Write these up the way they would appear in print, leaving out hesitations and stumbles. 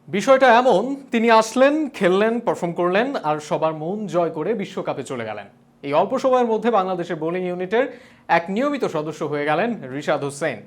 বিষয়টা এমন, তিনি আসলেন, খেললেন, পারফর্ম করলেন আর সবার মন জয় করে বিশ্বকাপে চলে গেলেন। এই অল্প সময়ের মধ্যে বাংলাদেশের বোলিং ইউনিটের এক নিয়মিত সদস্য হয়ে গেলেন রিশাদ হোসেন।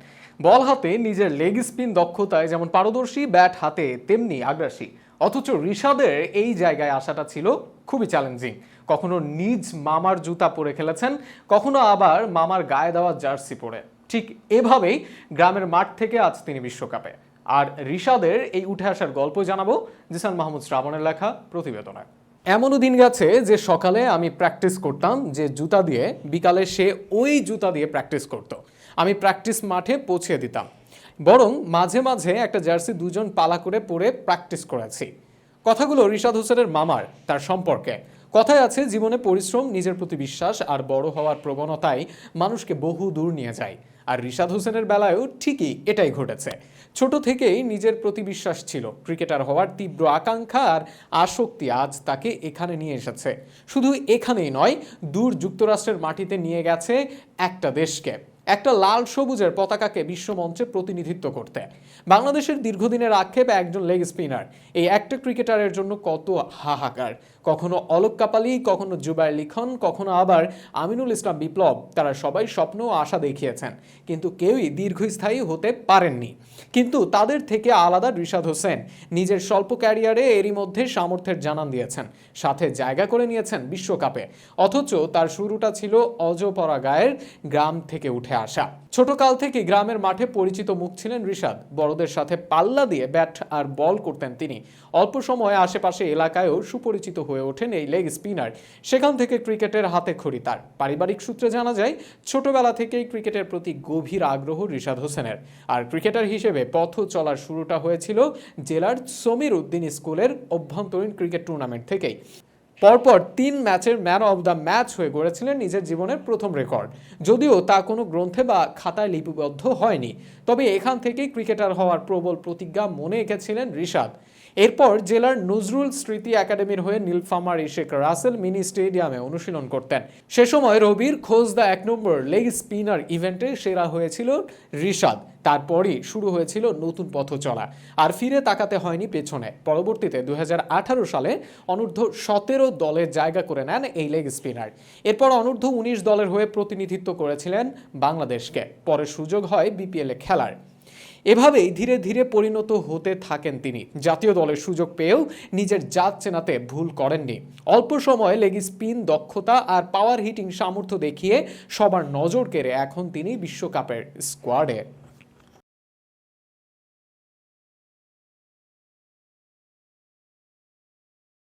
বল হাতে নিজের লেগ স্পিন দক্ষতায় যেমন পারদর্শী, ব্যাট হাতে তেমনি আগ্রাসী। অথচ রিশাদের এই জায়গায় আসাটা ছিল খুবই চ্যালেঞ্জিং। কখনো নিজ মামার জুতা পরে খেলেছেন, কখনো আবার মামার গায়ে দেওয়া জার্সি পরে। ঠিক এভাবেই গ্রামের মাঠ থেকে আজ তিনি বিশ্বকাপে। আর রিশাদের এই উঠে আসার গল্প জানাবো জিসান মাহমুদ শ্রাবণের লেখা প্রতিবেদনে। এমনও দিন গেছে যে সকালে আমি প্র্যাকটিস করতাম যে জুতা দিয়ে, বিকালে সে ওই জুতা দিয়ে প্র্যাকটিস করত। আমি প্র্যাকটিস মাঠে পৌঁছে দিতাম, বরং মাঝে মাঝে একটা জার্সি দুজন পালা করে পরে প্র্যাকটিস করেছি। কথাগুলো রিশাদ হোসেনের মামার, তার সম্পর্কে। কথায় আছে, জীবনে পরিশ্রম, নিজের প্রতি বিশ্বাস আর বড় হওয়ার প্রবণতাই মানুষকে বহু দূর নিয়ে যায়। আর রিশাদ হোসেনের বেলায়ও ঠিকই এটাই ঘটেছে। ছোট থেকেই নিজের প্রতি বিশ্বাস ছিল, ক্রিকেটার হওয়ার তীব্র আকাঙ্ক্ষা আর আসক্তি আজ তাকে এখানে নিয়ে এসেছে। শুধু এখানেই নয়, দূর যুক্তরাষ্ট্রের মাটিতে নিয়ে গেছে একটা দেশকে, একটা লাল সবুজের পতাকাকে বিশ্বমঞ্চে প্রতিনিধিত্ব করতে। বাংলাদেশের দীর্ঘদিনের আক্ষেপ, একজন লেগ স্পিনার এই একটা ক্রিকেটারের জন্য কত হাহাকার। কখনো অলোক কাপালি, কখনো জুবায়ের লিখন, কখনো আবার আমিনুল ইসলাম বিপ্লব, তারা সবাই স্বপ্ন ও আশা দেখিয়েছেন, কিন্তু কেউই দীর্ঘস্থায়ী হতে পারেননি। কিন্তু তাদের থেকে আলাদা রিশাদ হোসেন নিজের স্বল্প ক্যারিয়ারে এরই মধ্যে সামর্থ্যের জানান দিয়েছেন, সাথে জায়গা করে নিয়েছেন বিশ্বকাপে। অথচ তার শুরুটা ছিল অজপরা গায়ের গ্রাম থেকে উঠে আসা। ছোটকাল থেকে গ্রামের মাঠে পরিচিত মুখ ছিলেন রিশাদ। বড়দের সাথে পাল্লা দিয়ে ব্যাট আর বল করতেন তিনি। অল্প সময়ে আশেপাশে এলাকায়ও সুপরিচিত হয়ে ওঠেন এই লেগ স্পিনার। সেখান থেকে ক্রিকেটের হাতে খড়ি তার। পারিবারিক সূত্রে জানা যায়, ছোটবেলা থেকেই ক্রিকেটের প্রতি গভীর আগ্রহ রিশাদ হোসেনের। আর ক্রিকেটার হিসেবে পথ চলার শুরুটা হয়েছিল জেলার সমীর উদ্দিন স্কুলের অভ্যন্তরীণ ক্রিকেট টুর্নামেন্ট থেকেই। পরপর 3 ম্যাচের ম্যান অব দ্য ম্যাচ হয়ে গড়েছিলেন নিজের জীবনের প্রথম রেকর্ড। যদিও তা কোনো গ্রন্থে বা খাতায় লিপিবদ্ধ হয়নি, তবে এখান থেকেই ক্রিকেটার হওয়ার প্রবল প্রতিজ্ঞা মনে এঁকেছিলেন রিশাদ। এরপর জেলার নজরুল স্মৃতি একাডেমির হয়ে নীলফামারী শেখ রাসেল মিনি স্টেডিয়ামে অনুশীলন করতেন। সে সময় রবির খোঁজ দ্য 1 নম্বর লেগ স্পিনার ইভেন্টে সেরা হয়েছিল রিশাদ। তারপরই শুরু হয়েছিল নতুন পথ চলা, আর ফিরে তাকাতে হয়নি পেছনে। পরবর্তীতে 2018 সালে অনূর্ধ্ব-17 দলে জায়গা করে নেন এই লেগ স্পিনার। এরপর অনূর্ধ্ব-19 দলের হয়ে প্রতিনিধিত্ব করেছিলেন বাংলাদেশকে। পরে সুযোগ হয় বিপিএলে খেলার। এভাবেই ধীরে ধীরে পরিণত হতে থাকেন তিনি। জাতীয় দলের সুযোগ পেয়েও নিজের জাত চেনাতে ভুল করেননি। অল্প সময়ে লেগ স্পিন দক্ষতা আর পাওয়ার হিটিং সামর্থ্য দেখিয়ে সবার নজর কেড়ে এখন তিনি বিশ্বকাপের স্কোয়াডে।